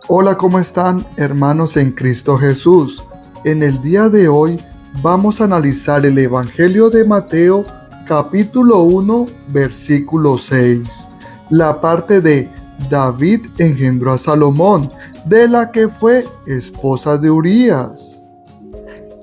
Hola, ¿cómo están, hermanos en Cristo Jesús? En el día de hoy vamos a analizar el Evangelio de Mateo, capítulo 1, versículo 6, la parte de David engendró a Salomón, de la que fue esposa de Urías.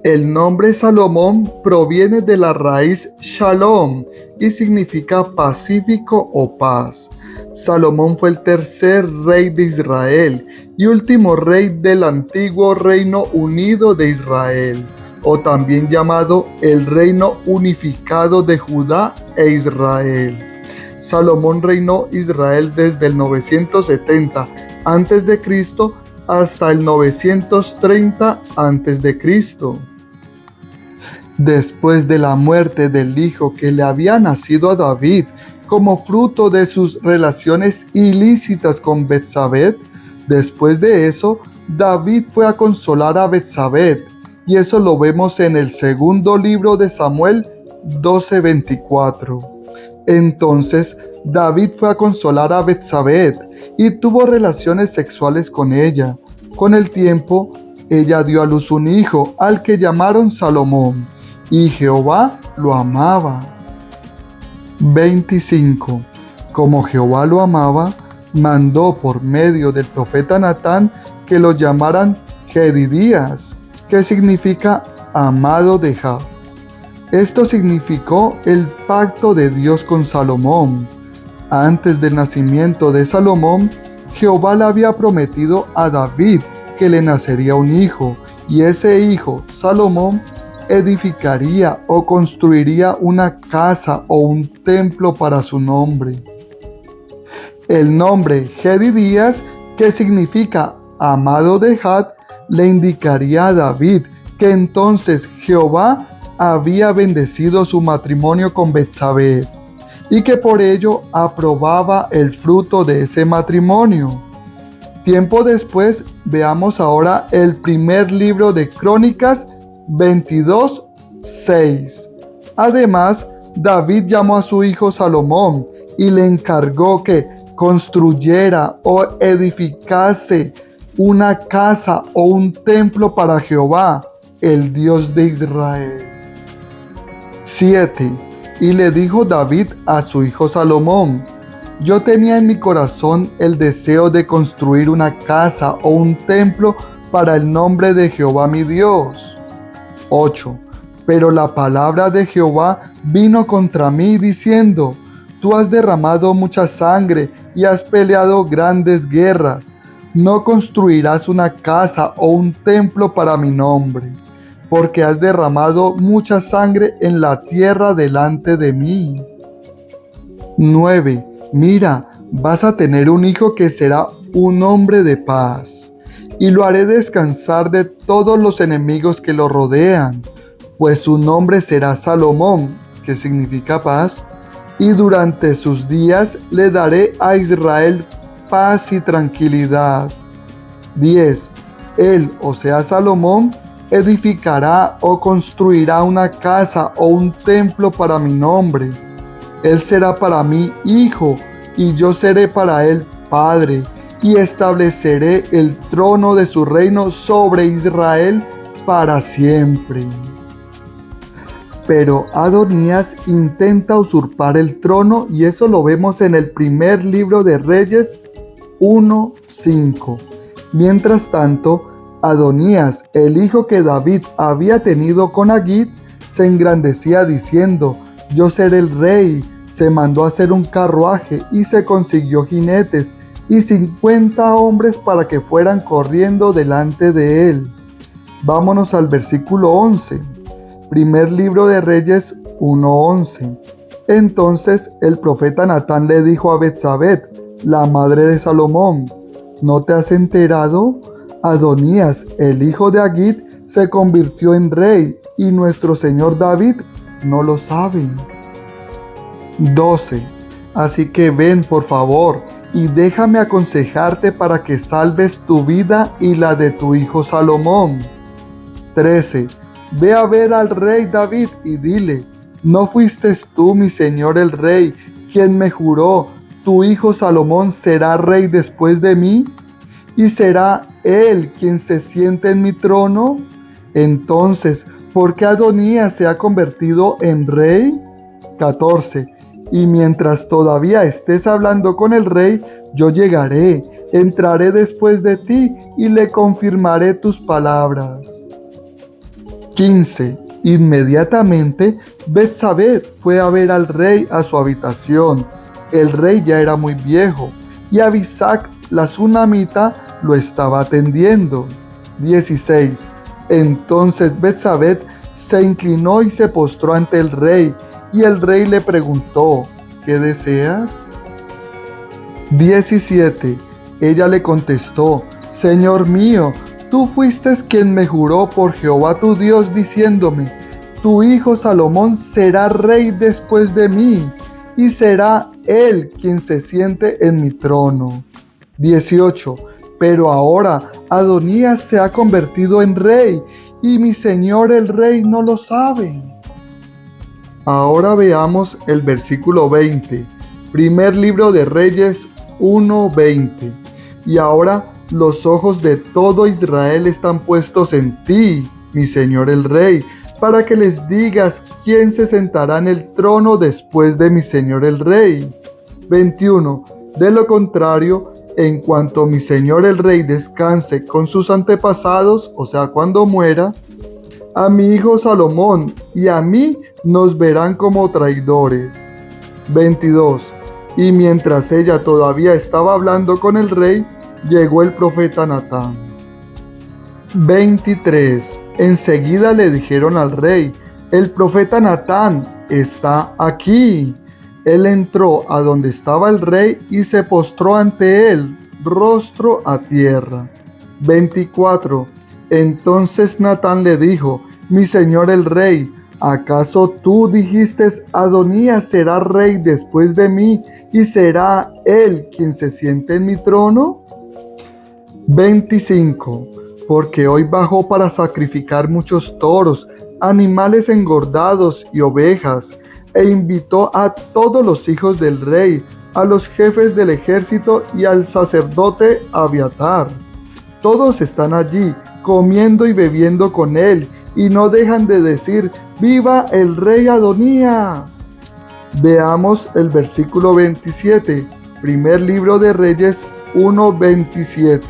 El nombre Salomón proviene de la raíz Shalom y significa pacífico o paz. Salomón fue el tercer rey de Israel y último rey del antiguo Reino Unido de Israel, o también llamado el Reino Unificado de Judá e Israel. Salomón reinó Israel desde el 970 a.C. hasta el 930 a.C. Después de la muerte del hijo que le había nacido a David, como fruto de sus relaciones ilícitas con Betsabé, después de eso, David fue a consolar a Betsabé, y eso lo vemos en el segundo libro de Samuel 12:24. Entonces, David fue a consolar a Betsabé y tuvo relaciones sexuales con ella. Con el tiempo, ella dio a luz un hijo, al que llamaron Salomón, y Jehová lo amaba. 25. Como Jehová lo amaba, mandó por medio del profeta Natán que lo llamaran Jedidías, que significa amado de Jah. Esto significó el pacto de Dios con Salomón. Antes del nacimiento de Salomón, Jehová le había prometido a David que le nacería un hijo, y ese hijo, Salomón, edificaría o construiría una casa o un templo para su nombre. El nombre Jedidías, que significa amado de Jah, le indicaría a David que entonces Jehová había bendecido su matrimonio con Betsabé y que por ello aprobaba el fruto de ese matrimonio. Tiempo después, veamos ahora el primer libro de Crónicas 22:6. Además, David llamó a su hijo Salomón y le encargó que construyera o edificase una casa o un templo para Jehová, el Dios de Israel. 7. Y le dijo David a su hijo Salomón: yo tenía en mi corazón el deseo de construir una casa o un templo para el nombre de Jehová mi Dios. 8. Pero la palabra de Jehová vino contra mí diciendo: tú has derramado mucha sangre y has peleado grandes guerras. No construirás una casa o un templo para mi nombre, porque has derramado mucha sangre en la tierra delante de mí. 9. Mira, vas a tener un hijo que será un hombre de paz, y lo haré descansar de todos los enemigos que lo rodean, pues su nombre será Salomón, que significa paz, y durante sus días le daré a Israel paz y tranquilidad. 10. Él, o sea Salomón, edificará o construirá una casa o un templo para mi nombre. Él será para mí hijo, y yo seré para él padre, y estableceré el trono de su reino sobre Israel para siempre. Pero Adonías intenta usurpar el trono, y eso lo vemos en el primer libro de Reyes 1:5. Mientras tanto, Adonías, el hijo que David había tenido con Agit, se engrandecía diciendo: yo seré el rey. Se mandó a hacer un carruaje y se consiguió jinetes y 50 hombres para que fueran corriendo delante de él. Vámonos al versículo 11. Primer libro de Reyes 1:11. Entonces el profeta Natán le dijo a Betsabé, la madre de Salomón: ¿no te has enterado? Adonías, el hijo de Agit, se convirtió en rey, y nuestro señor David no lo sabe. 12. Así que ven, por favor, y déjame aconsejarte para que salves tu vida y la de tu hijo Salomón. 13. Ve a ver al rey David y dile: ¿no fuiste tú, mi señor el rey, quien me juró: tu hijo Salomón será rey después de mí? ¿y será él quien se siente en mi trono? Entonces, ¿por qué Adonías se ha convertido en rey? 14. Y mientras todavía estés hablando con el rey, yo llegaré, entraré después de ti y le confirmaré tus palabras. 15. Inmediatamente, Betsabé fue a ver al rey a su habitación. El rey ya era muy viejo, y Abisac, la sunamita, lo estaba atendiendo. 16. Entonces Betsabé se inclinó y se postró ante el rey, y el rey le preguntó, ¿qué deseas? 17. Ella le contestó, Señor mío, tú fuiste quien me juró por Jehová tu Dios, diciéndome, tu hijo Salomón será rey después de mí, y será él quien se siente en mi trono. 18. Pero ahora Adonías se ha convertido en rey, y mi señor el rey no lo sabe. Ahora veamos el versículo 20. Primer libro de Reyes 1:20. Y ahora los ojos de todo Israel están puestos en ti, mi señor el rey, para que les digas quién se sentará en el trono después de mi señor el rey. 21. De lo contrario, en cuanto mi señor el rey descanse con sus antepasados, o sea, cuando muera, a mi hijo Salomón y a mí nos verán como traidores. 22. Y mientras ella todavía estaba hablando con el rey, llegó el profeta Natán. 23. Enseguida le dijeron al rey, el profeta Natán está aquí. Él entró a donde estaba el rey y se postró ante él, rostro a tierra. 24. Entonces Natán le dijo, mi señor el rey, ¿acaso tú dijiste, Adonías será rey después de mí y será él quien se siente en mi trono? 25. Porque hoy bajó para sacrificar muchos toros, animales engordados y ovejas, e invitó a todos los hijos del rey, a los jefes del ejército y al sacerdote Abiatar. Todos están allí, comiendo y bebiendo con él, y no dejan de decir, ¡viva el rey Adonías! Veamos el versículo 27, primer libro de Reyes 1:27.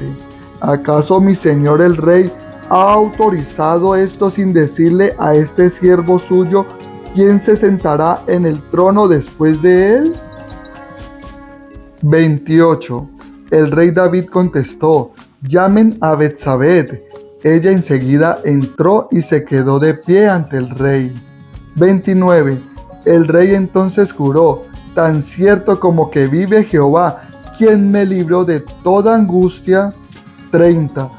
¿Acaso mi señor el rey ha autorizado esto sin decirle a este siervo suyo quién se sentará en el trono después de él? 28. El rey David contestó, llamen a Betsabé. Ella enseguida entró y se quedó de pie ante el rey. 29. El rey entonces juró, tan cierto como que vive Jehová, quien me libró de toda angustia. 30.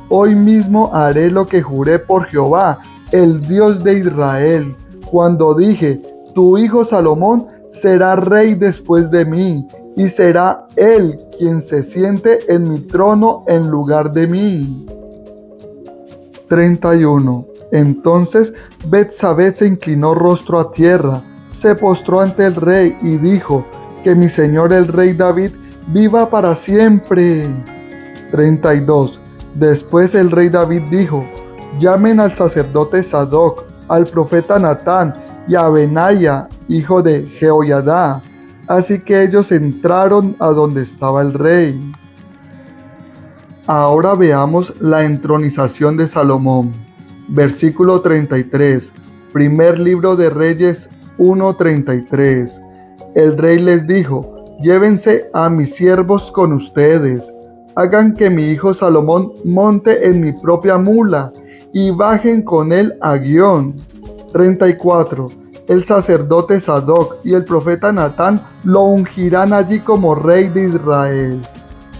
Hoy mismo haré lo que juré por Jehová, el Dios de Israel, cuando dije, tu hijo Salomón será rey después de mí, y será él quien se siente en mi trono en lugar de mí. 31. Entonces Betsabé se inclinó rostro a tierra, se postró ante el rey y dijo, que mi señor el rey David viva para siempre. 32. Después el rey David dijo, llamen al sacerdote Sadoc, al profeta Natán y a Benaya, hijo de Jehoiada. Así que ellos entraron a donde estaba el rey. Ahora veamos la entronización de Salomón. Versículo 33. Primer libro de Reyes 1:33. El rey les dijo, llévense a mis siervos con ustedes. Hagan que mi hijo Salomón monte en mi propia mula y bajen con él a Gihón. 34. El sacerdote Sadoc y el profeta Natán lo ungirán allí como rey de Israel.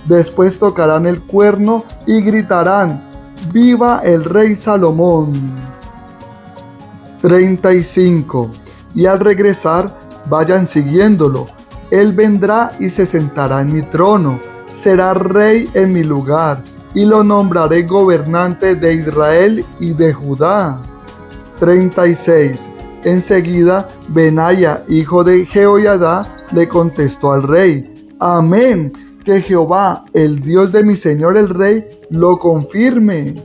Después tocarán el cuerno y gritarán, ¡viva el rey Salomón! 35. Y al regresar, vayan siguiéndolo. Él vendrá y se sentará en mi trono. Será rey en mi lugar, y lo nombraré gobernante de Israel y de Judá. 36. Enseguida, Benaya, hijo de Jehoiada, le contestó al rey, Amén, que Jehová, el Dios de mi señor el rey, lo confirme.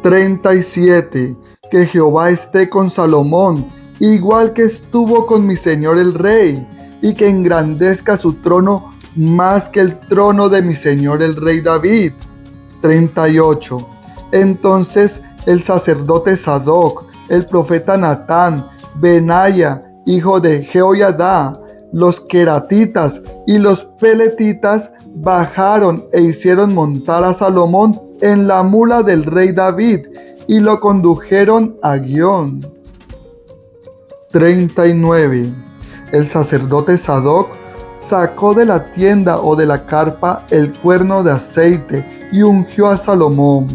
37. Que Jehová esté con Salomón, igual que estuvo con mi señor el rey, y que engrandezca su trono más que el trono de mi señor el rey David. 38. Entonces el sacerdote Sadoc, el profeta Natán, Benaya, hijo de Jehoiada, los queratitas y los peletitas bajaron e hicieron montar a Salomón en la mula del rey David y lo condujeron a Gión. 39. El sacerdote Sadoc sacó de la tienda o de la carpa el cuerno de aceite y ungió a Salomón.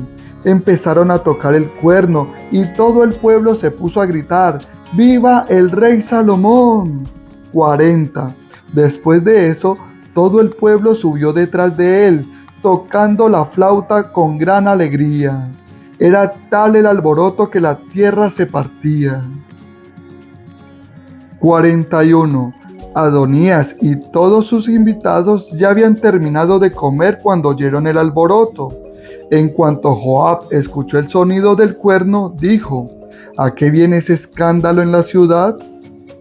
Empezaron a tocar el cuerno y todo el pueblo se puso a gritar: ¡Viva el rey Salomón! 40. Después de eso, todo el pueblo subió detrás de él, tocando la flauta con gran alegría. Era tal el alboroto que la tierra se partía. 41. Adonías y todos sus invitados ya habían terminado de comer cuando oyeron el alboroto. En cuanto Joab escuchó el sonido del cuerno, dijo: ¿A qué viene ese escándalo en la ciudad?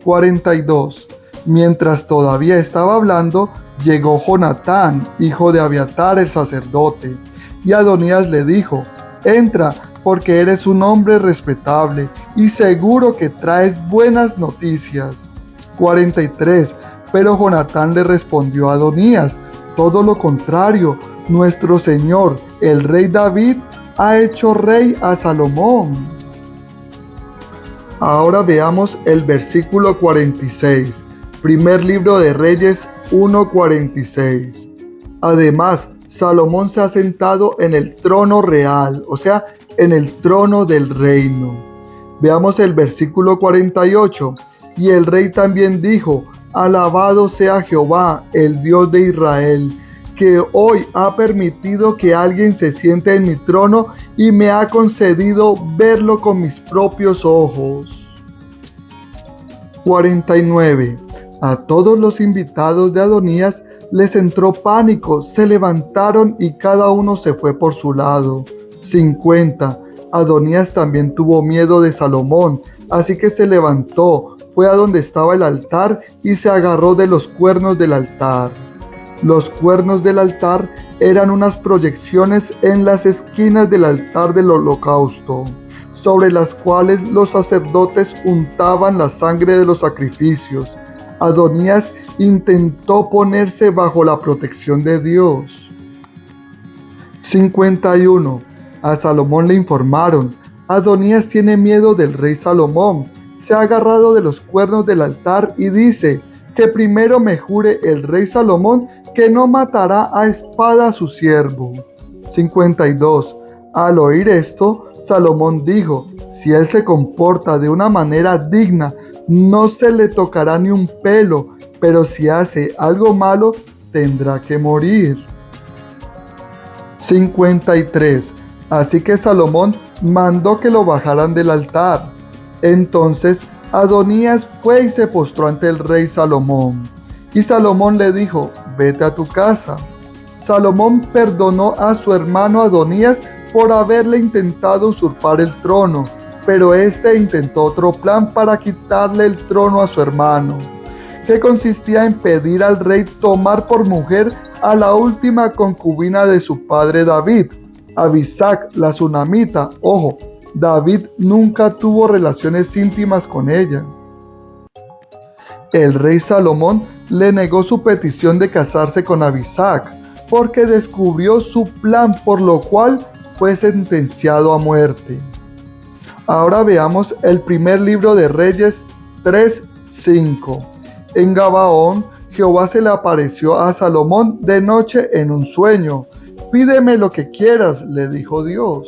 42. Mientras todavía estaba hablando, llegó Jonatán, hijo de Abiatar el sacerdote, y Adonías le dijo: entra, porque eres un hombre respetable y seguro que traes buenas noticias. 43. Pero Jonatán le respondió a Adonías: todo lo contrario, nuestro señor, el rey David, ha hecho rey a Salomón. Ahora veamos el versículo 46. Primer libro de Reyes 1:46. Además, Salomón se ha sentado en el trono real, o sea, en el trono del reino. Veamos el versículo 48. Y el rey también dijo: alabado sea Jehová, el Dios de Israel, que hoy ha permitido que alguien se siente en mi trono y me ha concedido verlo con mis propios ojos. 49. A todos los invitados de Adonías les entró pánico, se levantaron y cada uno se fue por su lado. 50. Adonías también tuvo miedo de Salomón, así que se levantó, fue a donde estaba el altar y se agarró de los cuernos del altar. Los cuernos del altar eran unas proyecciones en las esquinas del altar del holocausto, sobre las cuales los sacerdotes untaban la sangre de los sacrificios. Adonías intentó ponerse bajo la protección de Dios. 51. A Salomón le informaron: Adonías tiene miedo del rey Salomón, se ha agarrado de los cuernos del altar y dice que primero me jure el rey Salomón que no matará a espada a su siervo. 52. Al oír esto, Salomón dijo: si él se comporta de una manera digna, no se le tocará ni un pelo, pero si hace algo malo, tendrá que morir. 53. Así que Salomón mandó que lo bajaran del altar. Entonces Adonías fue y se postró ante el rey Salomón. Y Salomón le dijo: vete a tu casa. Salomón perdonó a su hermano Adonías por haberle intentado usurpar el trono, pero éste intentó otro plan para quitarle el trono a su hermano, que consistía en pedir al rey tomar por mujer a la última concubina de su padre David, Abisac la sunamita. Ojo, David nunca tuvo relaciones íntimas con ella. El rey Salomón le negó su petición de casarse con Abisac, porque descubrió su plan, por lo cual fue sentenciado a muerte. Ahora veamos el primer libro de Reyes 3:5. En Gabaón, Jehová se le apareció a Salomón de noche en un sueño. Pídeme lo que quieras, le dijo Dios.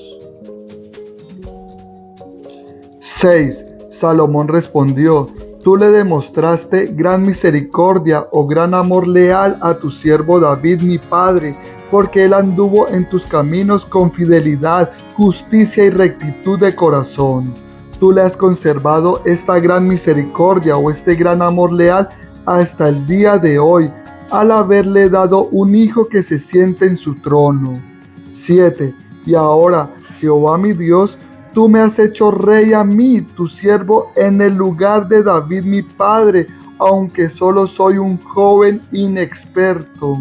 6. Salomón respondió: tú le demostraste gran misericordia o gran amor leal a tu siervo David mi padre, porque él anduvo en tus caminos con fidelidad, justicia y rectitud de corazón. Tú le has conservado esta gran misericordia o este gran amor leal hasta el día de hoy, al haberle dado un hijo que se siente en su trono. 7. Y ahora, Jehová mi Dios, tú me has hecho rey a mí, tu siervo, en el lugar de David mi padre, aunque solo soy un joven inexperto.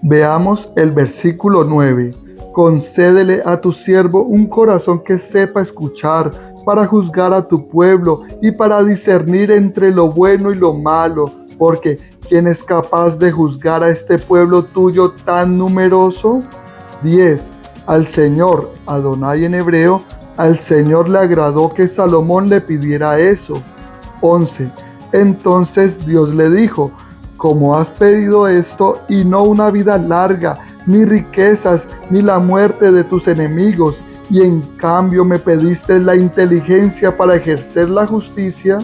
Veamos el versículo 9. Concédele a tu siervo un corazón que sepa escuchar, para juzgar a tu pueblo y para discernir entre lo bueno y lo malo, porque ¿quién es capaz de juzgar a este pueblo tuyo tan numeroso? 10. Al Señor, Adonai en hebreo, al Señor le agradó que Salomón le pidiera eso. 11. Entonces Dios le dijo: como has pedido esto y no una vida larga, ni riquezas, ni la muerte de tus enemigos, y en cambio me pediste la inteligencia para ejercer la justicia.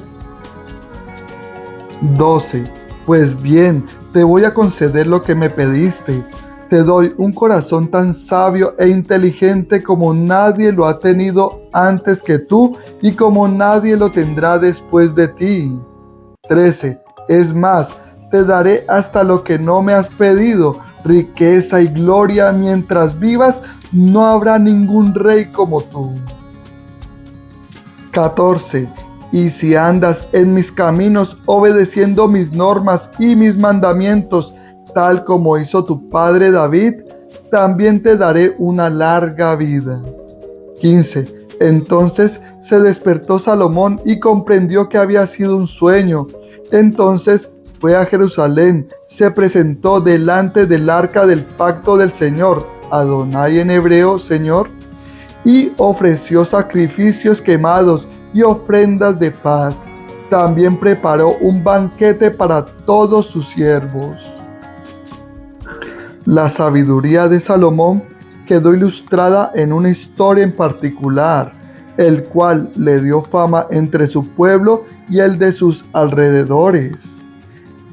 12. Pues bien, te voy a conceder lo que me pediste. Te doy un corazón tan sabio e inteligente como nadie lo ha tenido antes que tú y como nadie lo tendrá después de ti. 13. Es más, te daré hasta lo que no me has pedido, riqueza y gloria. Mientras vivas, no habrá ningún rey como tú. 14. Y si andas en mis caminos, obedeciendo mis normas y mis mandamientos, tal como hizo tu padre David, también te daré una larga vida. 15. Entonces se despertó Salomón y comprendió que había sido un sueño. Entonces fue a Jerusalén, se presentó delante del arca del pacto del Señor, Adonai en hebreo, Señor, y ofreció sacrificios quemados y ofrendas de paz. También preparó un banquete para todos sus siervos. La sabiduría de Salomón quedó ilustrada en una historia en particular, el cual le dio fama entre su pueblo y el de sus alrededores.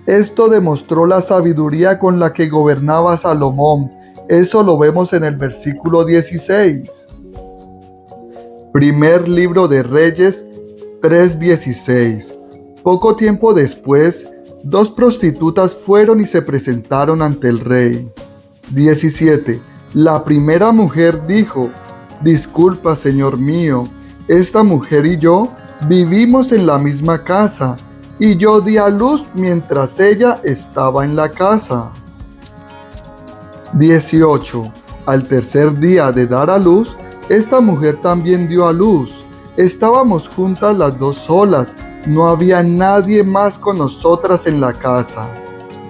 Esto demostró la sabiduría con la que gobernaba Salomón. Eso lo vemos en el versículo 16. Primer libro de Reyes 3:16. Poco tiempo después, 2 prostitutas fueron y se presentaron ante el rey. 17. La primera mujer dijo: disculpa, señor mío, esta mujer y yo vivimos en la misma casa, y yo di a luz mientras ella estaba en la casa. 18. Al tercer día de dar a luz, esta mujer también dio a luz. Estábamos juntas las dos solas, no había nadie más con nosotras en la casa.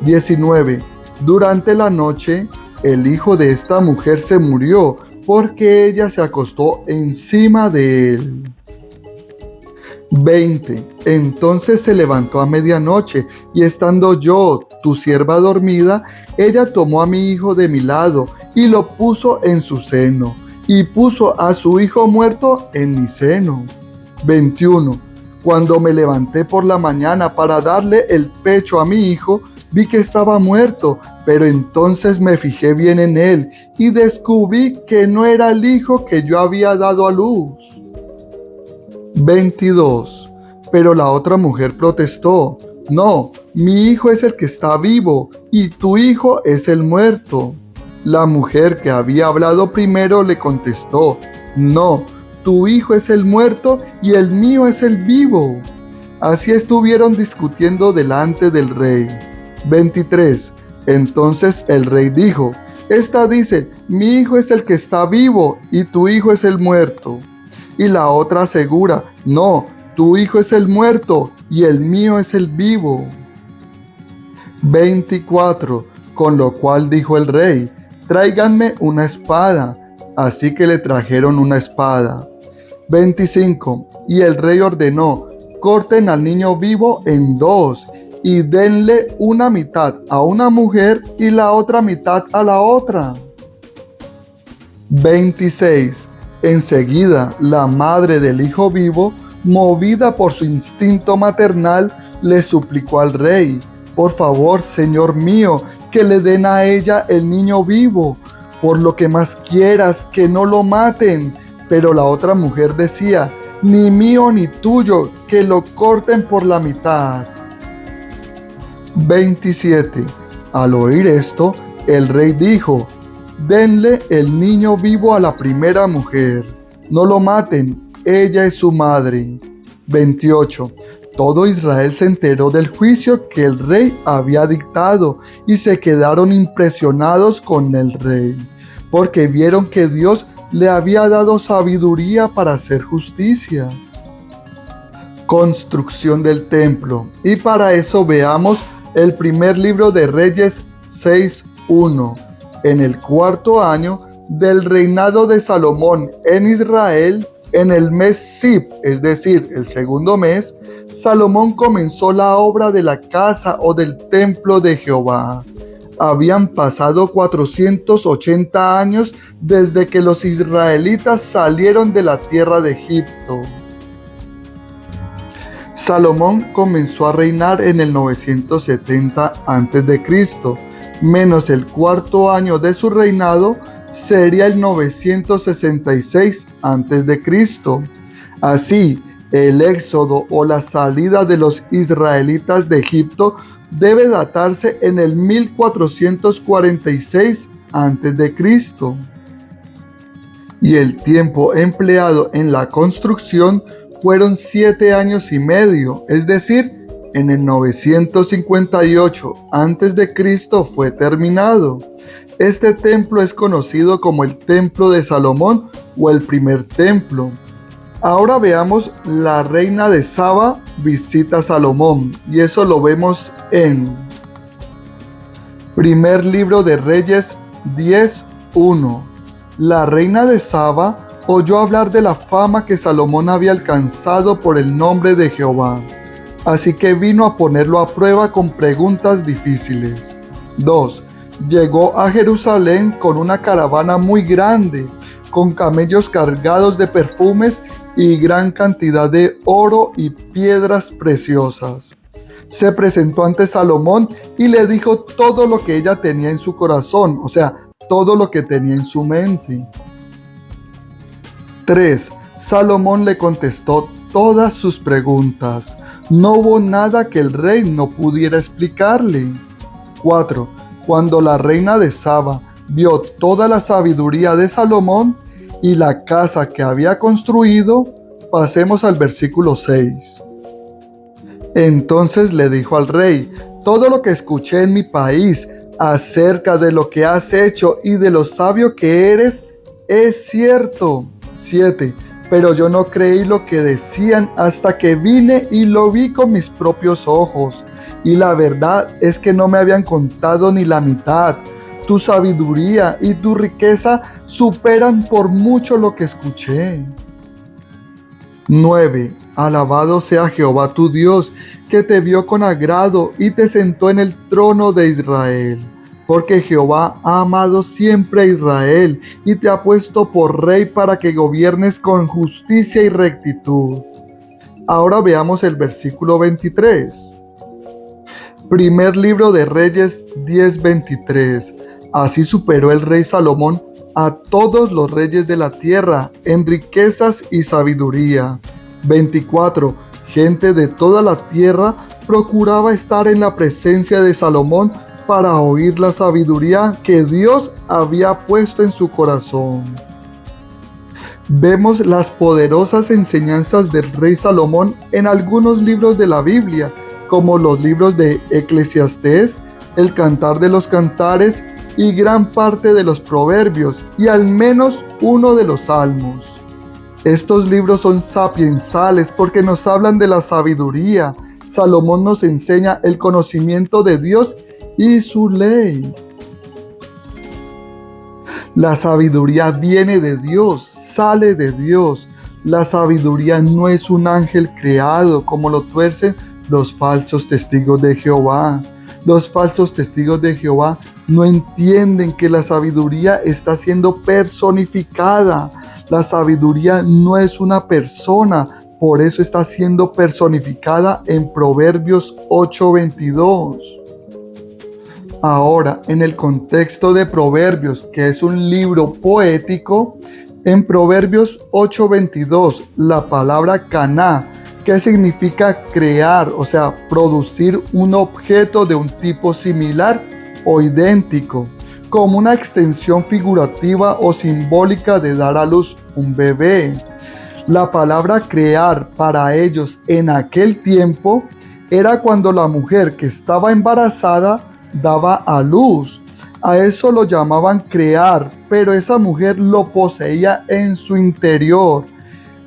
19. Durante la noche, el hijo de esta mujer se murió porque ella se acostó encima de él. 20. Entonces se levantó a medianoche, y estando yo, tu sierva, dormida, ella tomó a mi hijo de mi lado y lo puso en su seno, y puso a su hijo muerto en mi seno. 21. Cuando me levanté por la mañana para darle el pecho a mi hijo, vi que estaba muerto, pero entonces me fijé bien en él y descubrí que no era el hijo que yo había dado a luz. 22. Pero la otra mujer protestó: no, mi hijo es el que está vivo y tu hijo es el muerto. La mujer que había hablado primero le contestó: no, tu hijo es el muerto y el mío es el vivo. Así estuvieron discutiendo delante del rey. 23. Entonces el rey dijo: esta dice, mi hijo es el que está vivo y tu hijo es el muerto. Y la otra asegura: no, tu hijo es el muerto y el mío es el vivo. 24. Con lo cual dijo el rey: tráiganme una espada. Así que le trajeron una espada. 25. Y el rey ordenó: corten al niño vivo en dos y denle una mitad a una mujer y la otra mitad a la otra. 26. Enseguida, la madre del hijo vivo, movida por su instinto maternal, le suplicó al rey: por favor, señor mío, que le den a ella el niño vivo, por lo que más quieras, que no lo maten. Pero la otra mujer decía: ni mío ni tuyo, que lo corten por la mitad. 27. Al oír esto, el rey dijo: denle el niño vivo a la primera mujer, no lo maten, ella es su madre. 28. Todo Israel se enteró del juicio que el rey había dictado y se quedaron impresionados con el rey, porque vieron que Dios le había dado sabiduría para hacer justicia. Construcción del templo. Y para eso veamos el primer libro de Reyes 6:1. En el 4.º año del reinado de Salomón en Israel, en el mes Sib, es decir, el segundo mes, Salomón comenzó la obra de la casa o del templo de Jehová. Habían pasado 480 años desde que los israelitas salieron de la tierra de Egipto. Salomón comenzó a reinar en el 970 a.C., menos el 4.º año de su reinado sería el 966 a.C. Así, el éxodo o la salida de los israelitas de Egipto debe datarse en el 1446 a.C. Y el tiempo empleado en la construcción fueron 7 años y medio, es decir, en el 958 a.C. fue terminado. Este templo es conocido como el Templo de Salomón o el primer templo. Ahora veamos la reina de Saba visita a Salomón, y eso lo vemos en primer libro de Reyes 10:1. La reina de Saba oyó hablar de la fama que Salomón había alcanzado por el nombre de Jehová, así que vino a ponerlo a prueba con preguntas difíciles. 2. Llegó a Jerusalén con una caravana muy grande, con camellos cargados de perfumes y gran cantidad de oro y piedras preciosas. Se presentó ante Salomón y le dijo todo lo que ella tenía en su corazón, o sea, todo lo que tenía en su mente. 3. Salomón le contestó todas sus preguntas. No hubo nada que el rey no pudiera explicarle. 4. Cuando la reina de Saba vio toda la sabiduría de Salomón y la casa que había construido, pasemos al versículo 6. Entonces le dijo al rey: todo lo que escuché en mi país acerca de lo que has hecho y de lo sabio que eres es cierto. 7. Pero yo no creí lo que decían hasta que vine y lo vi con mis propios ojos. Y la verdad es que no me habían contado ni la mitad. Tu sabiduría y tu riqueza superan por mucho lo que escuché. 9. Alabado sea Jehová tu Dios, que te vio con agrado y te sentó en el trono de Israel. Porque Jehová ha amado siempre a Israel y te ha puesto por rey para que gobiernes con justicia y rectitud. Ahora veamos el versículo 23. Primer libro de Reyes 10:23. Así superó el rey Salomón a todos los reyes de la tierra en riquezas y sabiduría. 24. Gente de toda la tierra procuraba estar en la presencia de Salomón para oír la sabiduría que Dios había puesto en su corazón. Vemos las poderosas enseñanzas del rey Salomón en algunos libros de la Biblia, como los libros de Eclesiastés, el Cantar de los Cantares y gran parte de los Proverbios, y al menos uno de los Salmos. Estos libros son sapiensales porque nos hablan de la sabiduría. Salomón nos enseña el conocimiento de Dios y su ley. La sabiduría viene de Dios, sale de Dios. La sabiduría no es un ángel creado como lo tuercen los falsos testigos de Jehová. Los falsos testigos de Jehová no entienden que la sabiduría está siendo personificada. La sabiduría no es una persona, por eso está siendo personificada en Proverbios 8:22. Ahora, en el contexto de Proverbios, que es un libro poético, en Proverbios 8:22, la palabra caná ¿Qué significa crear? O sea, producir un objeto de un tipo similar o idéntico, como una extensión figurativa o simbólica de dar a luz un bebé. La palabra crear para ellos en aquel tiempo era cuando la mujer que estaba embarazada daba a luz. A eso lo llamaban crear, pero esa mujer lo poseía en su interior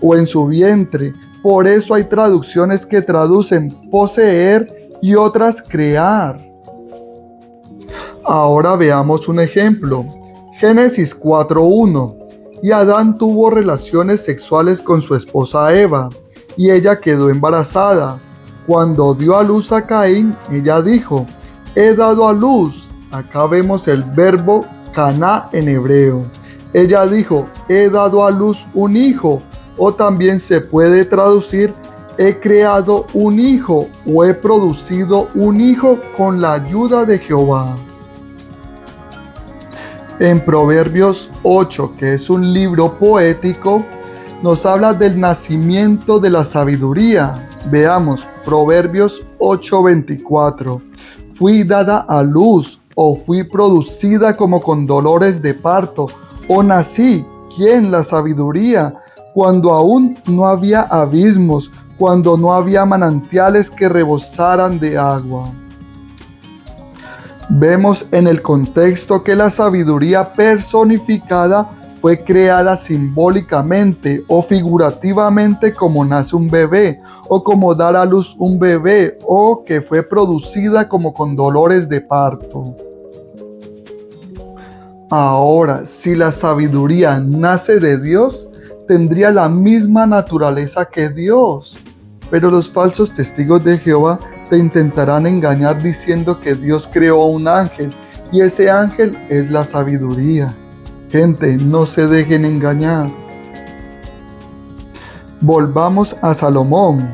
o en su vientre. Por eso hay traducciones que traducen poseer y otras crear. Ahora veamos un ejemplo. Génesis 4:1. Y Adán tuvo relaciones sexuales con su esposa Eva, y ella quedó embarazada. Cuando dio a luz a Caín, ella dijo: he dado a luz. Acá vemos el verbo caná en hebreo. Ella dijo: he dado a luz un hijo, o también se puede traducir: he creado un hijo o he producido un hijo con la ayuda de Jehová. En Proverbios 8, que es un libro poético, nos habla del nacimiento de la sabiduría. Veamos, Proverbios 8:24. Fui dada a luz, o fui producida como con dolores de parto, o nací, ¿quién? La sabiduría, cuando aún no había abismos, cuando no había manantiales que rebosaran de agua. Vemos en el contexto que la sabiduría personificada fue creada simbólicamente o figurativamente como nace un bebé, o como dar a luz un bebé, o que fue producida como con dolores de parto. Ahora, si la sabiduría nace de Dios, tendría la misma naturaleza que Dios. Pero los falsos testigos de Jehová te intentarán engañar diciendo que Dios creó un ángel, y ese ángel es la sabiduría. Gente, no se dejen engañar. Volvamos a Salomón.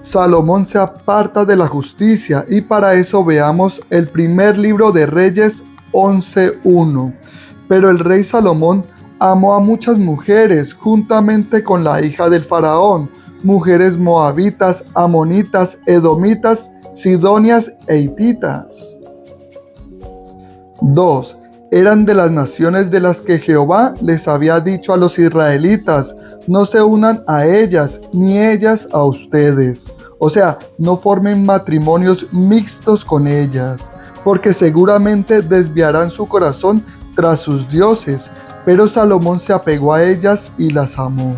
Salomón se aparta de la justicia, y para eso veamos el primer libro de Reyes 11:1. Pero el rey Salomón amó a muchas mujeres, juntamente con la hija del faraón, mujeres moabitas, amonitas, edomitas, sidonias e hititas. 2. Eran de las naciones de las que Jehová les había dicho a los israelitas: no se unan a ellas, ni ellas a ustedes. O sea, no formen matrimonios mixtos con ellas, porque seguramente desviarán su corazón tras sus dioses. Pero Salomón se apegó a ellas y las amó.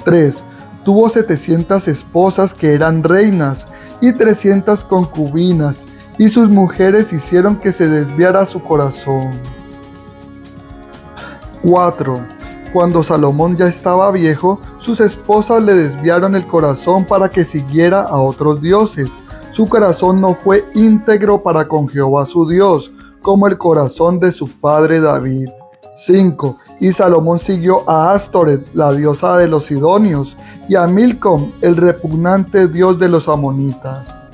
3. Tuvo 700 esposas que eran reinas y 300 concubinas, y sus mujeres hicieron que se desviara su corazón. 4. Cuando Salomón ya estaba viejo, sus esposas le desviaron el corazón para que siguiera a otros dioses. Su corazón no fue íntegro para con Jehová su Dios, como el corazón de su padre David. 5. Y Salomón siguió a Astoret, la diosa de los sidonios, y a Milcom, el repugnante dios de los amonitas.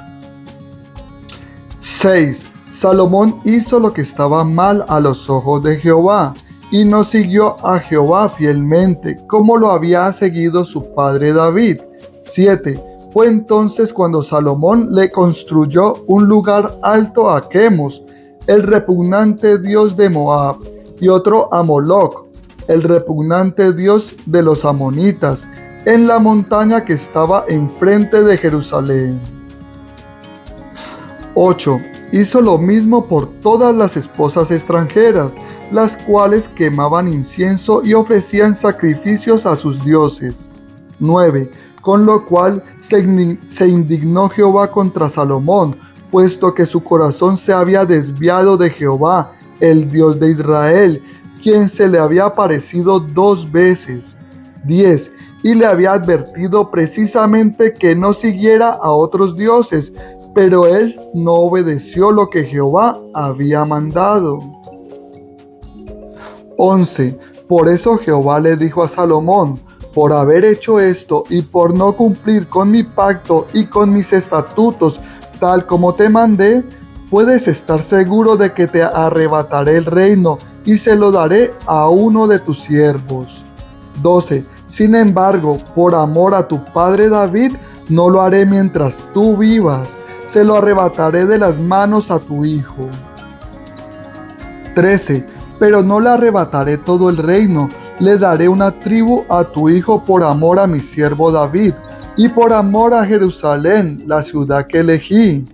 6. Salomón hizo lo que estaba mal a los ojos de Jehová, y no siguió a Jehová fielmente, como lo había seguido su padre David. 7. Fue entonces cuando Salomón le construyó un lugar alto a Quemos, el repugnante dios de Moab, y otro a Moloc, el repugnante dios de los amonitas, en la montaña que estaba enfrente de Jerusalén. 8. Hizo lo mismo por todas las esposas extranjeras, las cuales quemaban incienso y ofrecían sacrificios a sus dioses. 9. Con lo cual se indignó Jehová contra Salomón, puesto que su corazón se había desviado de Jehová, el Dios de Israel, quien se le había aparecido 2 veces. 10. Y le había advertido precisamente que no siguiera a otros dioses, pero él no obedeció lo que Jehová había mandado. 11. Por eso Jehová le dijo a Salomón: por haber hecho esto y por no cumplir con mi pacto y con mis estatutos, tal como te mandé, puedes estar seguro de que te arrebataré el reino y se lo daré a uno de tus siervos. 12. Sin embargo, por amor a tu padre David, No lo haré mientras tú vivas, se lo arrebataré de las manos a tu hijo. 13. Pero no le arrebataré todo el reino, le daré una tribu a tu hijo por amor a mi siervo David, y por amor a Jerusalén, la ciudad que elegí.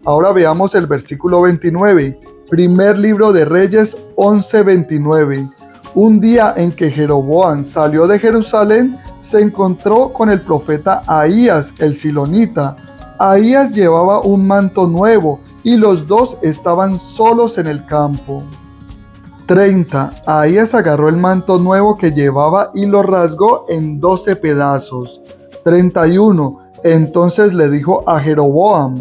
Ahora veamos el versículo 29. Primer libro de Reyes 11:29. Un día en que Jeroboam salió de Jerusalén, se encontró con el profeta Ahías el silonita. Ahías llevaba un manto nuevo y los dos estaban solos en el campo. 30. Ahías agarró el manto nuevo que llevaba y lo rasgó en 12 pedazos. 31. Entonces le dijo a Jeroboam: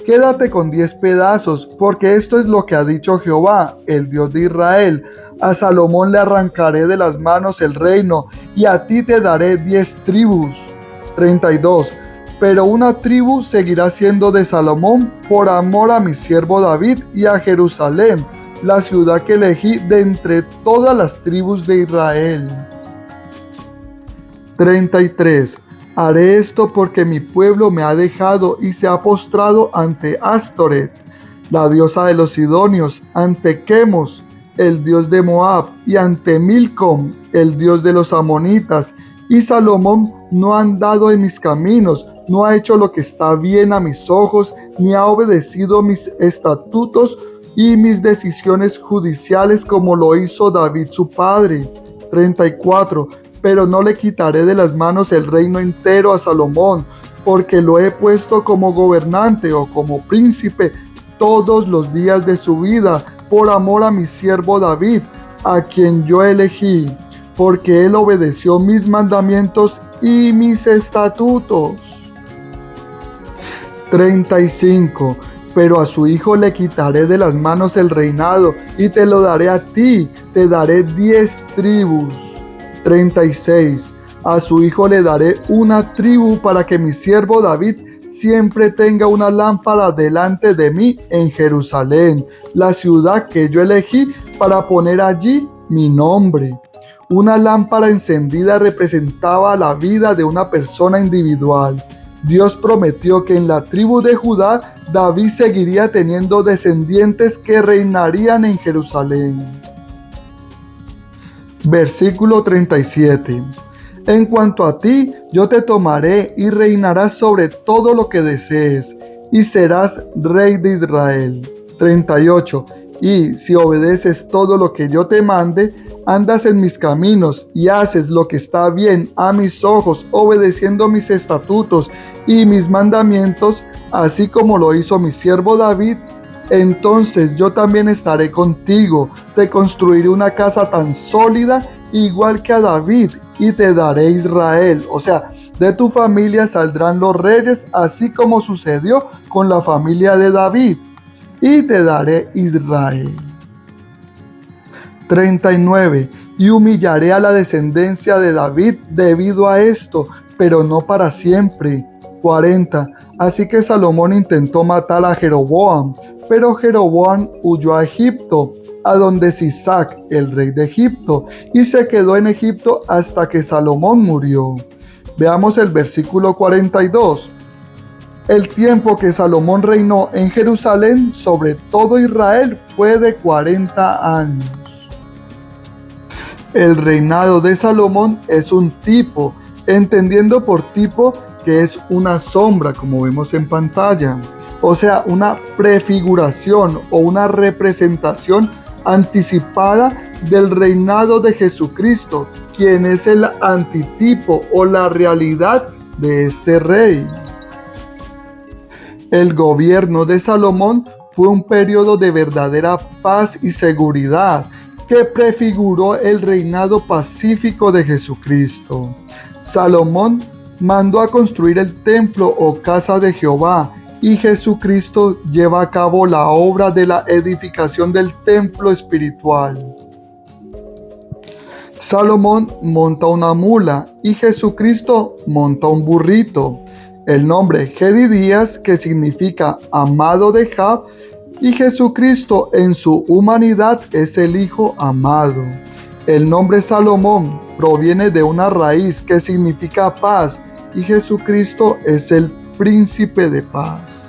quédate con 10 pedazos, porque esto es lo que ha dicho Jehová, el Dios de Israel. A Salomón le arrancaré de las manos el reino, y a ti te daré 10 tribus. 32. Pero una tribu seguirá siendo de Salomón por amor a mi siervo David y a Jerusalén, la ciudad que elegí de entre todas las tribus de Israel. 33. Haré esto porque mi pueblo me ha dejado y se ha postrado ante Astoret, la diosa de los sidonios, ante Quemos, el dios de Moab, y ante Milcom, el dios de los amonitas. Y Salomón no ha andado en mis caminos, no ha hecho lo que está bien a mis ojos, ni ha obedecido mis estatutos y mis decisiones judiciales como lo hizo David su padre. 34. Pero no le quitaré de las manos el reino entero a Salomón, porque lo he puesto como gobernante o como príncipe todos los días de su vida, por amor a mi siervo David, a quien yo elegí, porque él obedeció mis mandamientos y mis estatutos. 35. Pero a su hijo le quitaré de las manos el reinado, y te lo daré a ti, te daré 10 tribus. 36. A su hijo le daré una tribu para que mi siervo David siempre tenga una lámpara delante de mí en Jerusalén, la ciudad que yo elegí para poner allí mi nombre. Una lámpara encendida representaba la vida de una persona individual. Dios prometió que en la tribu de Judá David seguiría teniendo descendientes que reinarían en Jerusalén. Versículo 37. En cuanto a ti, yo te tomaré y reinarás sobre todo lo que desees, y serás rey de Israel. 38. Y si obedeces todo lo que yo te mande, andas en mis caminos y haces lo que está bien a mis ojos, obedeciendo mis estatutos y mis mandamientos, así como lo hizo mi siervo David, entonces yo también estaré contigo, te construiré una casa tan sólida igual que a David, y te daré Israel. O sea, de tu familia saldrán los reyes, así como sucedió con la familia de David, y te daré Israel. 39. Y humillaré a la descendencia de David debido a esto, pero no para siempre. 40. Así que Salomón intentó matar a Jeroboam, pero Jeroboam huyó a Egipto, a donde Sisac, el rey de Egipto, y se quedó en Egipto hasta que Salomón murió. Veamos el versículo 42. El tiempo que Salomón reinó en Jerusalén sobre todo Israel fue de 40 años. El reinado de Salomón es un tipo, entendiendo por tipo que es una sombra, como vemos en pantalla. O sea, una prefiguración o una representación anticipada del reinado de Jesucristo, quien es el antitipo o la realidad de este rey. El gobierno de Salomón fue un periodo de verdadera paz y seguridad que prefiguró el reinado pacífico de Jesucristo. Salomón mandó a construir el templo o casa de Jehová, y Jesucristo lleva a cabo la obra de la edificación del templo espiritual. Salomón monta una mula y Jesucristo monta un burrito. El nombre Jedidías, que significa amado de Jah, y Jesucristo en su humanidad es el Hijo amado. El nombre Salomón proviene de una raíz que significa paz, y Jesucristo es el príncipe de paz.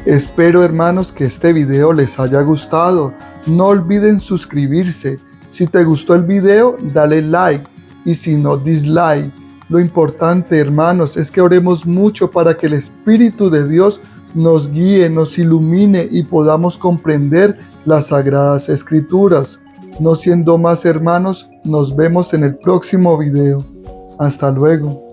Espero, hermanos, que este video les haya gustado. No olviden suscribirse. Si te gustó el video, dale like y si no, dislike. Lo importante, hermanos, es que oremos mucho para que el Espíritu de Dios nos guíe, nos ilumine y podamos comprender las Sagradas Escrituras. No siendo más, hermanos, nos vemos en el próximo video. Hasta luego.